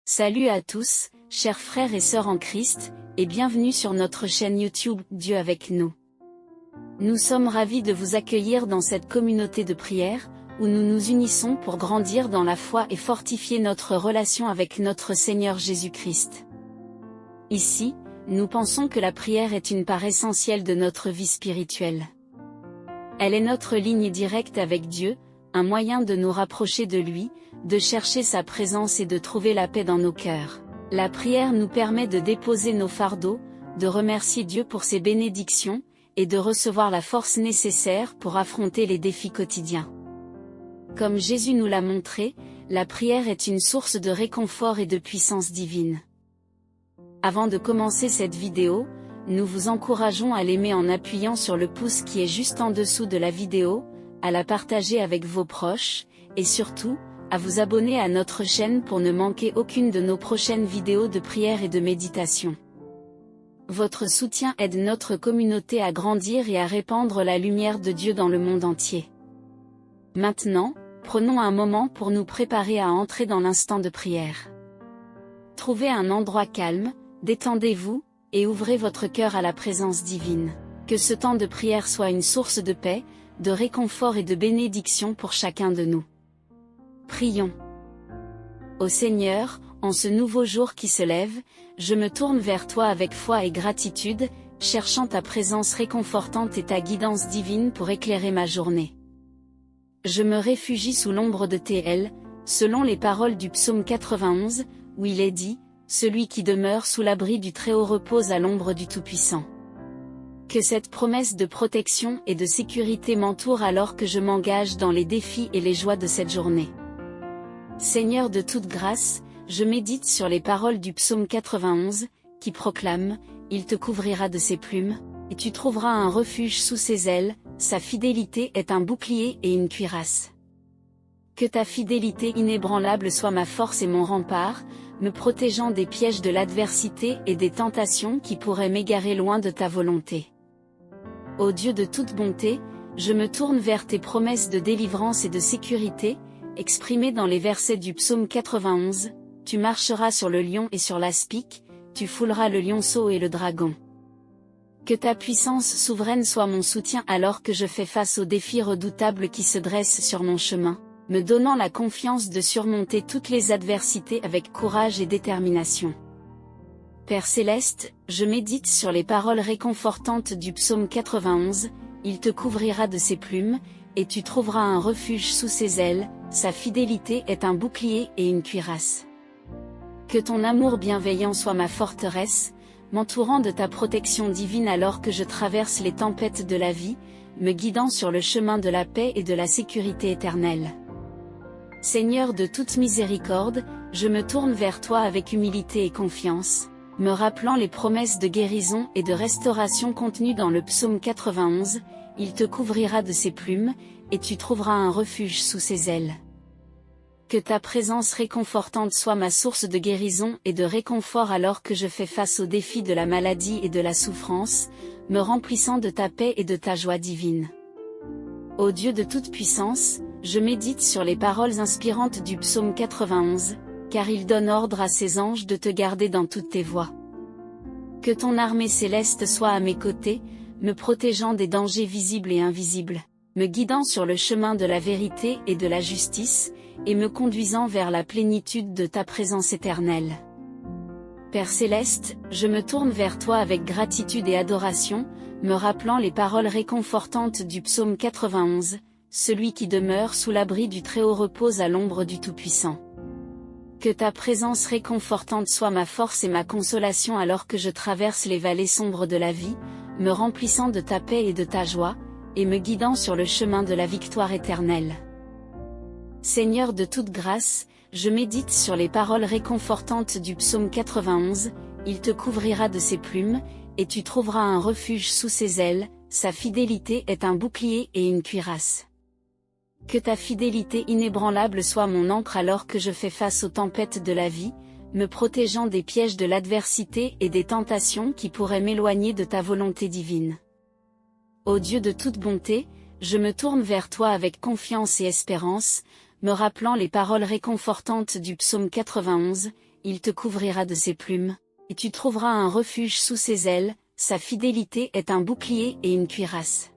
Salut à tous, chers frères et sœurs en Christ, et bienvenue sur notre chaîne YouTube Dieu avec nous. Nous sommes ravis de vous accueillir dans cette communauté de prière, où nous nous unissons pour grandir dans la foi et fortifier notre relation avec notre Seigneur Jésus-Christ. Ici, nous pensons que la prière est une part essentielle de notre vie spirituelle. Elle est notre ligne directe avec Dieu, un moyen de nous rapprocher de lui, de chercher sa présence et de trouver la paix dans nos cœurs. La prière nous permet de déposer nos fardeaux, de remercier Dieu pour ses bénédictions, et de recevoir la force nécessaire pour affronter les défis quotidiens. Comme Jésus nous l'a montré, la prière est une source de réconfort et de puissance divine. Avant de commencer cette vidéo, nous vous encourageons à l'aimer en appuyant sur le pouce qui est juste en dessous de la vidéo, à la partager avec vos proches, et surtout, à vous abonner à notre chaîne pour ne manquer aucune de nos prochaines vidéos de prière et de méditation. Votre soutien aide notre communauté à grandir et à répandre la lumière de Dieu dans le monde entier. Maintenant, prenons un moment pour nous préparer à entrer dans l'instant de prière. Trouvez un endroit calme, détendez-vous, et ouvrez votre cœur à la présence divine. Que ce temps de prière soit une source de paix, de réconfort et de bénédiction pour chacun de nous. Prions. Ô Seigneur, en ce nouveau jour qui se lève, je me tourne vers toi avec foi et gratitude, cherchant ta présence réconfortante et ta guidance divine pour éclairer ma journée. Je me réfugie sous l'ombre de tes ailes, selon les paroles du psaume 91, où il est dit, « Celui qui demeure sous l'abri du Très-Haut repose à l'ombre du Tout-Puissant ». Que cette promesse de protection et de sécurité m'entoure alors que je m'engage dans les défis et les joies de cette journée. Seigneur de toute grâce, je médite sur les paroles du psaume 91, qui proclame « Il te couvrira de ses plumes, et tu trouveras un refuge sous ses ailes, sa fidélité est un bouclier et une cuirasse. » Que ta fidélité inébranlable soit ma force et mon rempart, me protégeant des pièges de l'adversité et des tentations qui pourraient m'égarer loin de ta volonté. Ô Dieu de toute bonté, je me tourne vers tes promesses de délivrance et de sécurité, exprimées dans les versets du psaume 91, « Tu marcheras sur le lion et sur l'aspic, tu fouleras le lionceau et le dragon. » Que ta puissance souveraine soit mon soutien alors que je fais face aux défis redoutables qui se dressent sur mon chemin, me donnant la confiance de surmonter toutes les adversités avec courage et détermination. Père Céleste, je médite sur les paroles réconfortantes du psaume 91, « Il te couvrira de ses plumes, et tu trouveras un refuge sous ses ailes, sa fidélité est un bouclier et une cuirasse. » Que ton amour bienveillant soit ma forteresse, m'entourant de ta protection divine alors que je traverse les tempêtes de la vie, me guidant sur le chemin de la paix et de la sécurité éternelle. Seigneur de toute miséricorde, je me tourne vers toi avec humilité et confiance, me rappelant les promesses de guérison et de restauration contenues dans le psaume 91, « Il te couvrira de ses plumes, et tu trouveras un refuge sous ses ailes. » Que ta présence réconfortante soit ma source de guérison et de réconfort alors que je fais face aux défis de la maladie et de la souffrance, me remplissant de ta paix et de ta joie divine. Ô Dieu de toute puissance, je médite sur les paroles inspirantes du psaume 91, car il donne ordre à ses anges de te garder dans toutes tes voies. Que ton armée céleste soit à mes côtés, me protégeant des dangers visibles et invisibles, me guidant sur le chemin de la vérité et de la justice, et me conduisant vers la plénitude de ta présence éternelle. Père Céleste, je me tourne vers toi avec gratitude et adoration, me rappelant les paroles réconfortantes du psaume 91, « Celui qui demeure sous l'abri du Très-Haut repose à l'ombre du Tout-Puissant. » Que ta présence réconfortante soit ma force et ma consolation alors que je traverse les vallées sombres de la vie, me remplissant de ta paix et de ta joie, et me guidant sur le chemin de la victoire éternelle. Seigneur de toute grâce, je médite sur les paroles réconfortantes du psaume 91, « Il te couvrira de ses plumes, et tu trouveras un refuge sous ses ailes, sa fidélité est un bouclier et une cuirasse. » Que ta fidélité inébranlable soit mon ancre alors que je fais face aux tempêtes de la vie, me protégeant des pièges de l'adversité et des tentations qui pourraient m'éloigner de ta volonté divine. Ô Dieu de toute bonté, je me tourne vers toi avec confiance et espérance, me rappelant les paroles réconfortantes du psaume 91, il te couvrira de ses plumes, et tu trouveras un refuge sous ses ailes, sa fidélité est un bouclier et une cuirasse.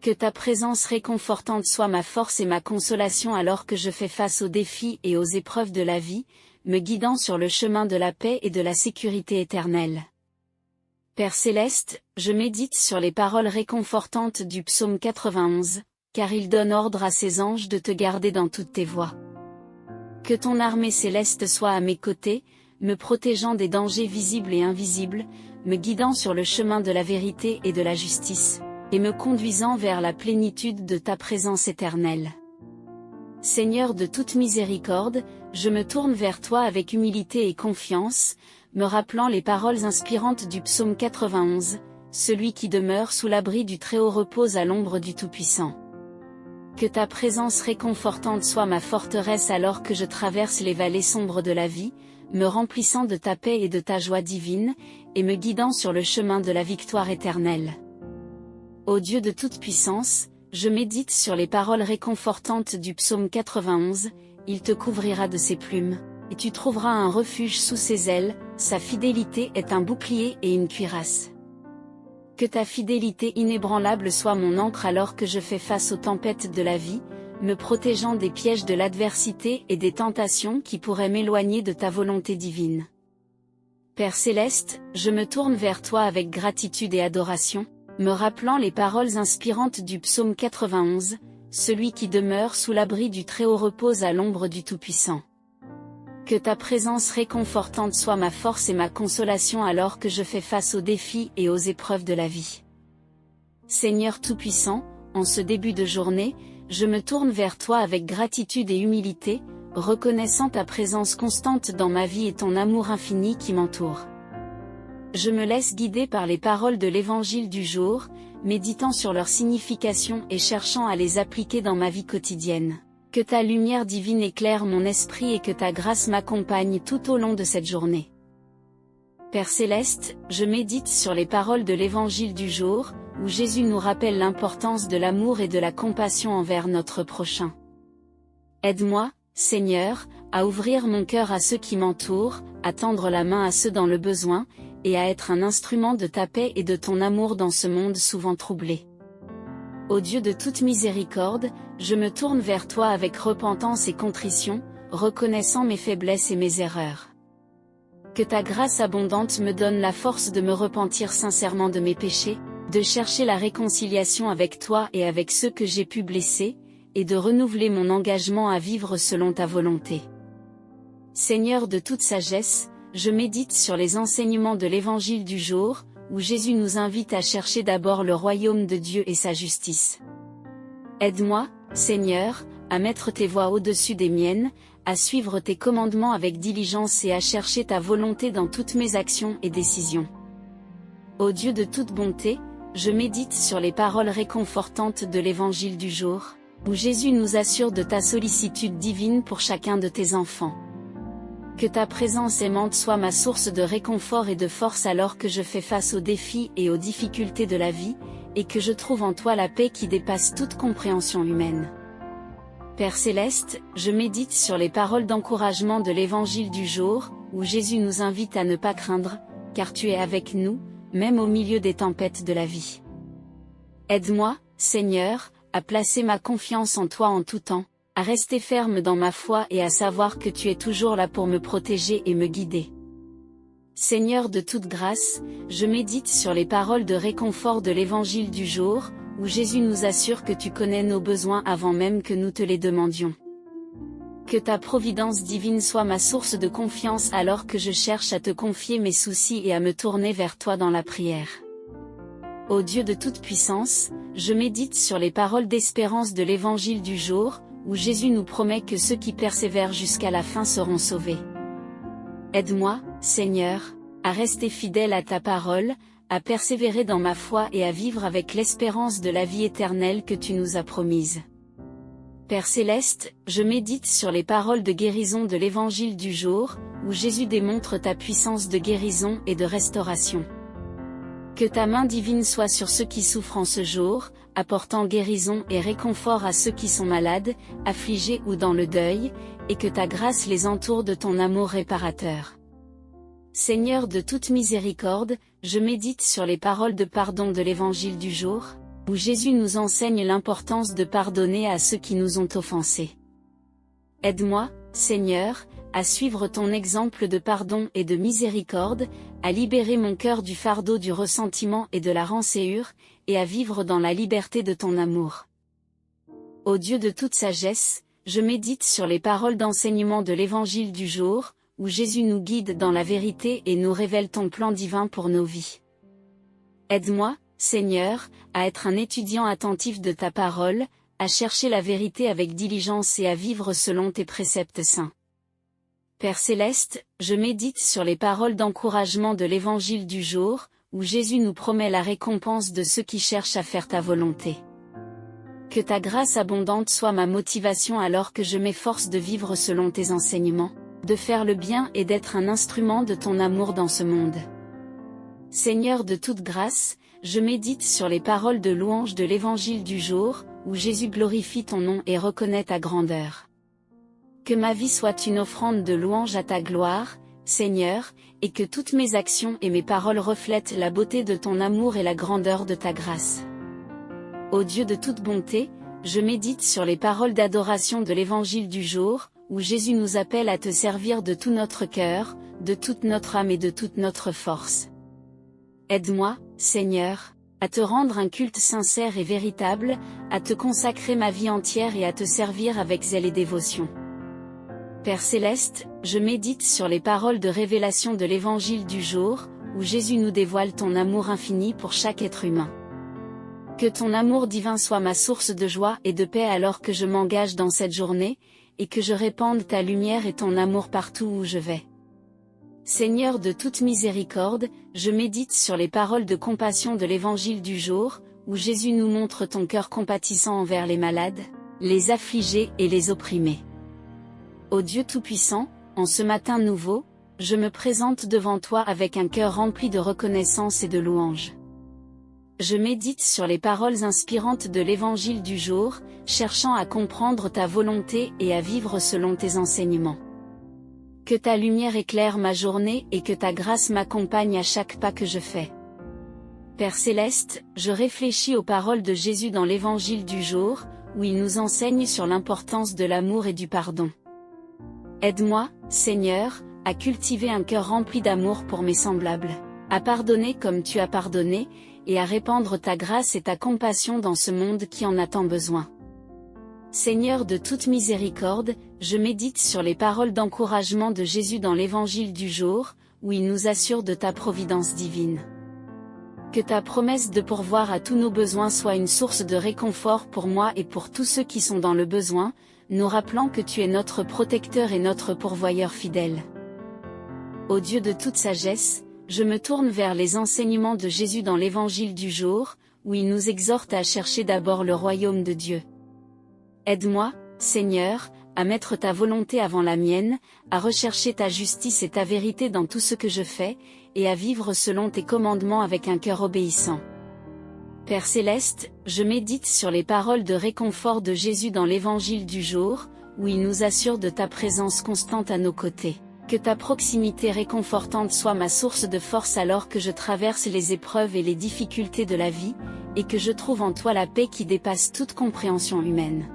Que ta présence réconfortante soit ma force et ma consolation alors que je fais face aux défis et aux épreuves de la vie, me guidant sur le chemin de la paix et de la sécurité éternelle. Père céleste, je médite sur les paroles réconfortantes du psaume 91, car il donne ordre à ses anges de te garder dans toutes tes voies. Que ton armée céleste soit à mes côtés, me protégeant des dangers visibles et invisibles, me guidant sur le chemin de la vérité et de la justice, et me conduisant vers la plénitude de ta présence éternelle. Seigneur de toute miséricorde, je me tourne vers toi avec humilité et confiance, me rappelant les paroles inspirantes du psaume 91, celui qui demeure sous l'abri du Très-Haut repose à l'ombre du Tout-Puissant. Que ta présence réconfortante soit ma forteresse alors que je traverse les vallées sombres de la vie, me remplissant de ta paix et de ta joie divine, et me guidant sur le chemin de la victoire éternelle. Ô Dieu de toute puissance, je médite sur les paroles réconfortantes du psaume 91, il te couvrira de ses plumes, et tu trouveras un refuge sous ses ailes, sa fidélité est un bouclier et une cuirasse. Que ta fidélité inébranlable soit mon ancre alors que je fais face aux tempêtes de la vie, me protégeant des pièges de l'adversité et des tentations qui pourraient m'éloigner de ta volonté divine. Père céleste, je me tourne vers toi avec gratitude et adoration, me rappelant les paroles inspirantes du psaume 91, celui qui demeure sous l'abri du Très-Haut repose à l'ombre du Tout-Puissant. Que ta présence réconfortante soit ma force et ma consolation alors que je fais face aux défis et aux épreuves de la vie. Seigneur Tout-Puissant, en ce début de journée, je me tourne vers toi avec gratitude et humilité, reconnaissant ta présence constante dans ma vie et ton amour infini qui m'entoure. Je me laisse guider par les paroles de l'Évangile du jour, méditant sur leur signification et cherchant à les appliquer dans ma vie quotidienne. Que ta lumière divine éclaire mon esprit et que ta grâce m'accompagne tout au long de cette journée. Père céleste, je médite sur les paroles de l'Évangile du jour, où Jésus nous rappelle l'importance de l'amour et de la compassion envers notre prochain. Aide-moi, Seigneur, à ouvrir mon cœur à ceux qui m'entourent, à tendre la main à ceux dans le besoin, et à être un instrument de ta paix et de ton amour dans ce monde souvent troublé. Ô Dieu de toute miséricorde, je me tourne vers toi avec repentance et contrition, reconnaissant mes faiblesses et mes erreurs. Que ta grâce abondante me donne la force de me repentir sincèrement de mes péchés, de chercher la réconciliation avec toi et avec ceux que j'ai pu blesser, et de renouveler mon engagement à vivre selon ta volonté. Seigneur de toute sagesse, je médite sur les enseignements de l'Évangile du jour, où Jésus nous invite à chercher d'abord le royaume de Dieu et sa justice. Aide-moi, Seigneur, à mettre tes voies au-dessus des miennes, à suivre tes commandements avec diligence et à chercher ta volonté dans toutes mes actions et décisions. Ô Dieu de toute bonté, je médite sur les paroles réconfortantes de l'Évangile du jour, où Jésus nous assure de ta sollicitude divine pour chacun de tes enfants. Que ta présence aimante soit ma source de réconfort et de force alors que je fais face aux défis et aux difficultés de la vie, et que je trouve en toi la paix qui dépasse toute compréhension humaine. Père céleste, je médite sur les paroles d'encouragement de l'Évangile du jour, où Jésus nous invite à ne pas craindre, car tu es avec nous, même au milieu des tempêtes de la vie. Aide-moi, Seigneur, à placer ma confiance en toi en tout temps, à rester ferme dans ma foi et à savoir que tu es toujours là pour me protéger et me guider. Seigneur de toute grâce, je médite sur les paroles de réconfort de l'Évangile du jour, où Jésus nous assure que tu connais nos besoins avant même que nous te les demandions. Que ta providence divine soit ma source de confiance alors que je cherche à te confier mes soucis et à me tourner vers toi dans la prière. Ô Dieu de toute puissance, je médite sur les paroles d'espérance de l'Évangile du jour, où Jésus nous promet que ceux qui persévèrent jusqu'à la fin seront sauvés. Aide-moi, Seigneur, à rester fidèle à ta parole, à persévérer dans ma foi et à vivre avec l'espérance de la vie éternelle que tu nous as promise. Père céleste, je médite sur les paroles de guérison de l'Évangile du jour, où Jésus démontre ta puissance de guérison et de restauration. Que ta main divine soit sur ceux qui souffrent en ce jour, apportant guérison et réconfort à ceux qui sont malades, affligés ou dans le deuil, et que ta grâce les entoure de ton amour réparateur. Seigneur de toute miséricorde, je médite sur les paroles de pardon de l'Évangile du jour, où Jésus nous enseigne l'importance de pardonner à ceux qui nous ont offensés. Aide-moi, Seigneur, à suivre ton exemple de pardon et de miséricorde, à libérer mon cœur du fardeau du ressentiment et de la rancœur, et à vivre dans la liberté de ton amour. Ô Dieu de toute sagesse, je médite sur les paroles d'enseignement de l'Évangile du jour, où Jésus nous guide dans la vérité et nous révèle ton plan divin pour nos vies. Aide-moi, Seigneur, à être un étudiant attentif de ta parole, à chercher la vérité avec diligence et à vivre selon tes préceptes saints. Père céleste, je médite sur les paroles d'encouragement de l'Évangile du jour, où Jésus nous promet la récompense de ceux qui cherchent à faire ta volonté. Que ta grâce abondante soit ma motivation alors que je m'efforce de vivre selon tes enseignements, de faire le bien et d'être un instrument de ton amour dans ce monde. Seigneur de toute grâce, je médite sur les paroles de louange de l'Évangile du jour, où Jésus glorifie ton nom et reconnaît ta grandeur. Que ma vie soit une offrande de louange à ta gloire, Seigneur, et que toutes mes actions et mes paroles reflètent la beauté de ton amour et la grandeur de ta grâce. Ô Dieu de toute bonté, je médite sur les paroles d'adoration de l'Évangile du jour, où Jésus nous appelle à te servir de tout notre cœur, de toute notre âme et de toute notre force. Aide-moi, Seigneur, à te rendre un culte sincère et véritable, à te consacrer ma vie entière et à te servir avec zèle et dévotion. Père céleste, je médite sur les paroles de révélation de l'Évangile du jour, où Jésus nous dévoile ton amour infini pour chaque être humain. Que ton amour divin soit ma source de joie et de paix alors que je m'engage dans cette journée, et que je répande ta lumière et ton amour partout où je vais. Seigneur de toute miséricorde, je médite sur les paroles de compassion de l'Évangile du jour, où Jésus nous montre ton cœur compatissant envers les malades, les affligés et les opprimés. Ô Dieu Tout-Puissant, en ce matin nouveau, je me présente devant toi avec un cœur rempli de reconnaissance et de louange. Je médite sur les paroles inspirantes de l'Évangile du jour, cherchant à comprendre ta volonté et à vivre selon tes enseignements. Que ta lumière éclaire ma journée et que ta grâce m'accompagne à chaque pas que je fais. Père céleste, je réfléchis aux paroles de Jésus dans l'Évangile du jour, où il nous enseigne sur l'importance de l'amour et du pardon. Aide-moi, Seigneur, à cultiver un cœur rempli d'amour pour mes semblables, à pardonner comme tu as pardonné, et à répandre ta grâce et ta compassion dans ce monde qui en a tant besoin. Seigneur de toute miséricorde, je médite sur les paroles d'encouragement de Jésus dans l'Évangile du jour, où il nous assure de ta providence divine. Que ta promesse de pourvoir à tous nos besoins soit une source de réconfort pour moi et pour tous ceux qui sont dans le besoin, nous rappelant que tu es notre protecteur et notre pourvoyeur fidèle. Ô Dieu de toute sagesse, je me tourne vers les enseignements de Jésus dans l'Évangile du jour, où il nous exhorte à chercher d'abord le royaume de Dieu. Aide-moi, Seigneur, à mettre ta volonté avant la mienne, à rechercher ta justice et ta vérité dans tout ce que je fais, et à vivre selon tes commandements avec un cœur obéissant. Père céleste, je médite sur les paroles de réconfort de Jésus dans l'Évangile du jour, où il nous assure de ta présence constante à nos côtés. Que ta proximité réconfortante soit ma source de force alors que je traverse les épreuves et les difficultés de la vie, et que je trouve en toi la paix qui dépasse toute compréhension humaine.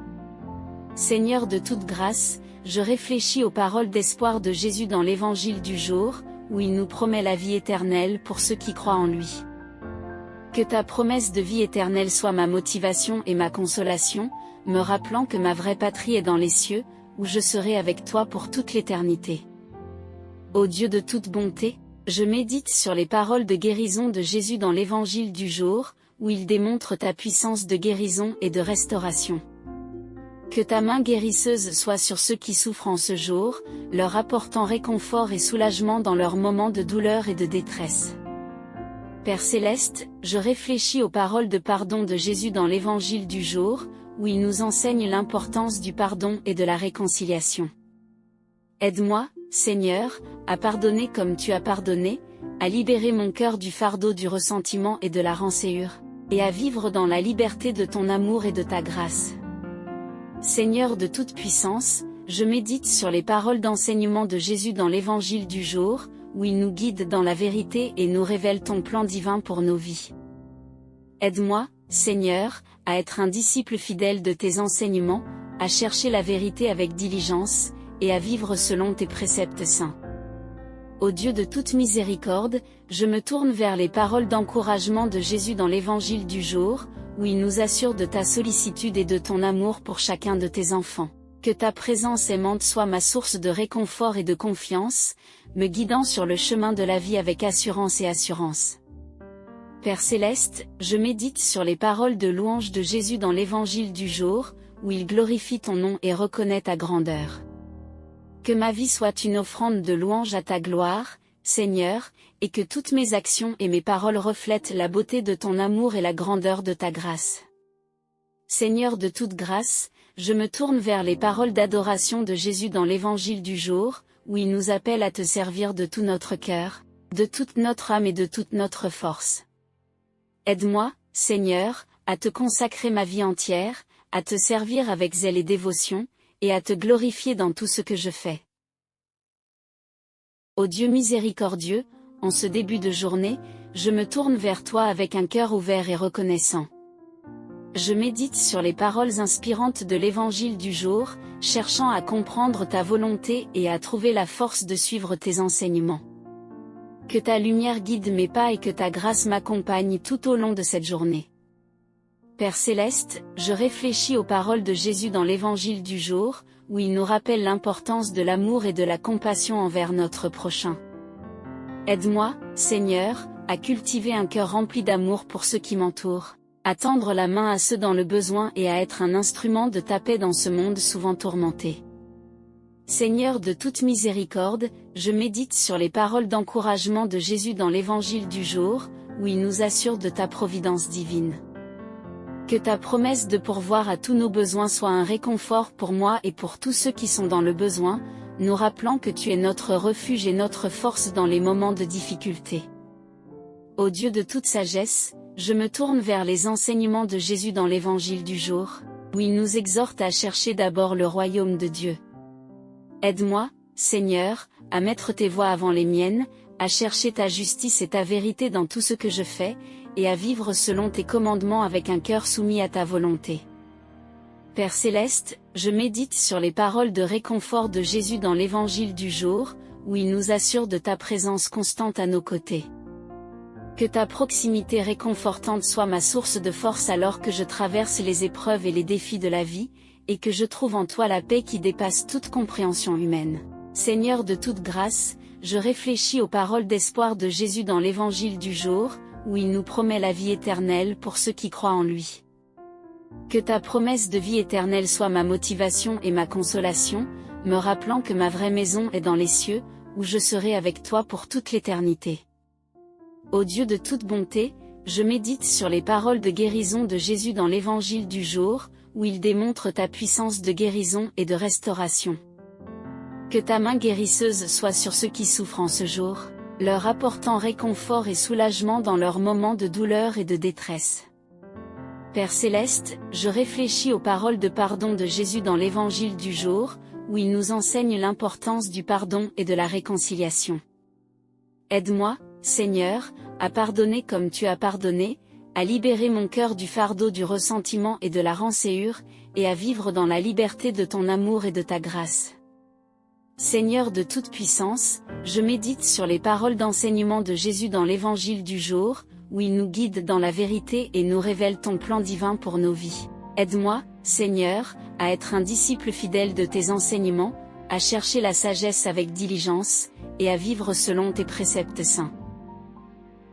Seigneur de toute grâce, je réfléchis aux paroles d'espoir de Jésus dans l'Évangile du jour, où il nous promet la vie éternelle pour ceux qui croient en lui. Que ta promesse de vie éternelle soit ma motivation et ma consolation, me rappelant que ma vraie patrie est dans les cieux, où je serai avec toi pour toute l'éternité. Ô Dieu de toute bonté, je médite sur les paroles de guérison de Jésus dans l'Évangile du jour, où il démontre ta puissance de guérison et de restauration. Que ta main guérisseuse soit sur ceux qui souffrent en ce jour, leur apportant réconfort et soulagement dans leurs moments de douleur et de détresse. Père céleste, je réfléchis aux paroles de pardon de Jésus dans l'Évangile du jour, où il nous enseigne l'importance du pardon et de la réconciliation. Aide-moi, Seigneur, à pardonner comme tu as pardonné, à libérer mon cœur du fardeau du ressentiment et de la rancœur, et à vivre dans la liberté de ton amour et de ta grâce. Seigneur de toute puissance, je médite sur les paroles d'enseignement de Jésus dans l'Évangile du jour, où il nous guide dans la vérité et nous révèle ton plan divin pour nos vies. Aide-moi, Seigneur, à être un disciple fidèle de tes enseignements, à chercher la vérité avec diligence, et à vivre selon tes préceptes saints. Ô Dieu de toute miséricorde, je me tourne vers les paroles d'encouragement de Jésus dans l'Évangile du jour, où il nous assure de ta sollicitude et de ton amour pour chacun de tes enfants. Que ta présence aimante soit ma source de réconfort et de confiance, me guidant sur le chemin de la vie avec assurance et assurance. Père Céleste, je médite sur les paroles de louange de Jésus dans l'Évangile du jour, où il glorifie ton nom et reconnaît ta grandeur. Que ma vie soit une offrande de louange à ta gloire, Seigneur, et que toutes mes actions et mes paroles reflètent la beauté de ton amour et la grandeur de ta grâce. Seigneur de toute grâce, je me tourne vers les paroles d'adoration de Jésus dans l'Évangile du jour, où il nous appelle à te servir de tout notre cœur, de toute notre âme et de toute notre force. Aide-moi, Seigneur, à te consacrer ma vie entière, à te servir avec zèle et dévotion, et à te glorifier dans tout ce que je fais. Ô Dieu miséricordieux, en ce début de journée, je me tourne vers toi avec un cœur ouvert et reconnaissant. Je médite sur les paroles inspirantes de l'Évangile du jour, cherchant à comprendre ta volonté et à trouver la force de suivre tes enseignements. Que ta lumière guide mes pas et que ta grâce m'accompagne tout au long de cette journée. Père Céleste, je réfléchis aux paroles de Jésus dans l'Évangile du jour, où il nous rappelle l'importance de l'amour et de la compassion envers notre prochain. Aide-moi, Seigneur, à cultiver un cœur rempli d'amour pour ceux qui m'entourent, à tendre la main à ceux dans le besoin et à être un instrument de ta paix dans ce monde souvent tourmenté. Seigneur de toute miséricorde, je médite sur les paroles d'encouragement de Jésus dans l'Évangile du jour, où il nous assure de ta providence divine. Que ta promesse de pourvoir à tous nos besoins soit un réconfort pour moi et pour tous ceux qui sont dans le besoin, nous rappelant que tu es notre refuge et notre force dans les moments de difficulté. Ô Dieu de toute sagesse, je me tourne vers les enseignements de Jésus dans l'Évangile du jour, où il nous exhorte à chercher d'abord le royaume de Dieu. Aide-moi, Seigneur, à mettre tes voies avant les miennes, à chercher ta justice et ta vérité dans tout ce que je fais, et à vivre selon tes commandements avec un cœur soumis à ta volonté. Père Céleste, je médite sur les paroles de réconfort de Jésus dans l'Évangile du jour, où il nous assure de ta présence constante à nos côtés. Que ta proximité réconfortante soit ma source de force alors que je traverse les épreuves et les défis de la vie, et que je trouve en toi la paix qui dépasse toute compréhension humaine. Seigneur de toute grâce, je réfléchis aux paroles d'espoir de Jésus dans l'Évangile du jour, où il nous promet la vie éternelle pour ceux qui croient en lui. Que ta promesse de vie éternelle soit ma motivation et ma consolation, me rappelant que ma vraie maison est dans les cieux, où je serai avec toi pour toute l'éternité. Ô Dieu de toute bonté, je médite sur les paroles de guérison de Jésus dans l'Évangile du jour, où il démontre ta puissance de guérison et de restauration. Que ta main guérisseuse soit sur ceux qui souffrent en ce jour, leur apportant réconfort et soulagement dans leurs moments de douleur et de détresse. Père Céleste, je réfléchis aux paroles de pardon de Jésus dans l'Évangile du jour, où il nous enseigne l'importance du pardon et de la réconciliation. Aide-moi, Seigneur, à pardonner comme tu as pardonné, à libérer mon cœur du fardeau du ressentiment et de la rancœur, et à vivre dans la liberté de ton amour et de ta grâce. Seigneur de toute puissance, je médite sur les paroles d'enseignement de Jésus dans l'Évangile du jour, où il nous guide dans la vérité et nous révèle ton plan divin pour nos vies. Aide-moi, Seigneur, à être un disciple fidèle de tes enseignements, à chercher la sagesse avec diligence, et à vivre selon tes préceptes saints.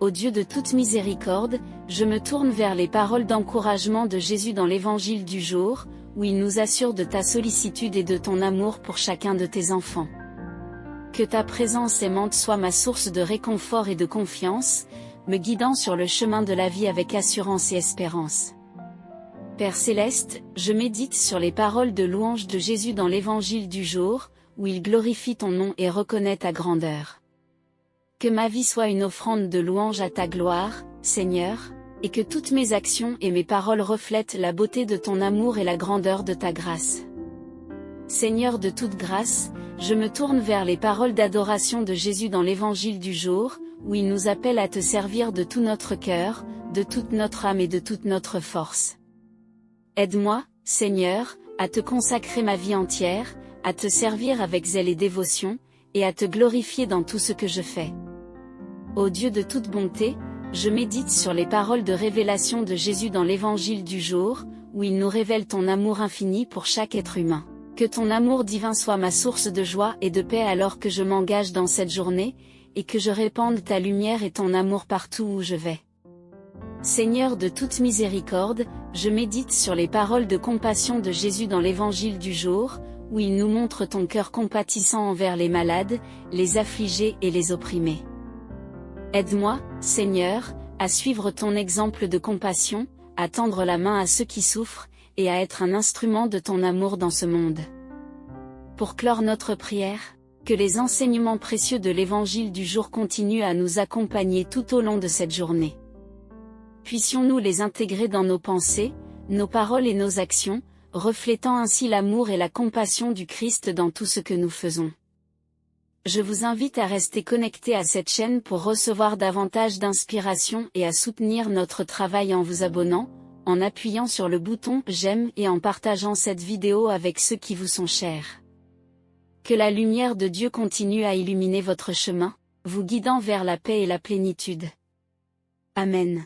Ô Dieu de toute miséricorde, je me tourne vers les paroles d'encouragement de Jésus dans l'Évangile du jour, où il nous assure de ta sollicitude et de ton amour pour chacun de tes enfants. Que ta présence aimante soit ma source de réconfort et de confiance, me guidant sur le chemin de la vie avec assurance et espérance. Père Céleste, je médite sur les paroles de louange de Jésus dans l'Évangile du jour, où il glorifie ton nom et reconnaît ta grandeur. Que ma vie soit une offrande de louange à ta gloire, Seigneur, et que toutes mes actions et mes paroles reflètent la beauté de ton amour et la grandeur de ta grâce. Seigneur de toute grâce, je me tourne vers les paroles d'adoration de Jésus dans l'Évangile du jour, où il nous appelle à te servir de tout notre cœur, de toute notre âme et de toute notre force. Aide-moi, Seigneur, à te consacrer ma vie entière, à te servir avec zèle et dévotion, et à te glorifier dans tout ce que je fais. Ô Dieu de toute bonté, je médite sur les paroles de révélation de Jésus dans l'Évangile du jour, où il nous révèle ton amour infini pour chaque être humain. Que ton amour divin soit ma source de joie et de paix alors que je m'engage dans cette journée, et que je répande ta lumière et ton amour partout où je vais. Seigneur de toute miséricorde, je médite sur les paroles de compassion de Jésus dans l'Évangile du jour, où il nous montre ton cœur compatissant envers les malades, les affligés et les opprimés. Aide-moi, Seigneur, à suivre ton exemple de compassion, à tendre la main à ceux qui souffrent, et à être un instrument de ton amour dans ce monde. Pour clore notre prière, que les enseignements précieux de l'Évangile du jour continuent à nous accompagner tout au long de cette journée. Puissions-nous les intégrer dans nos pensées, nos paroles et nos actions, reflétant ainsi l'amour et la compassion du Christ dans tout ce que nous faisons. Je vous invite à rester connecté à cette chaîne pour recevoir davantage d'inspiration et à soutenir notre travail en vous abonnant, en appuyant sur le bouton « J'aime » et en partageant cette vidéo avec ceux qui vous sont chers. Que la lumière de Dieu continue à illuminer votre chemin, vous guidant vers la paix et la plénitude. Amen.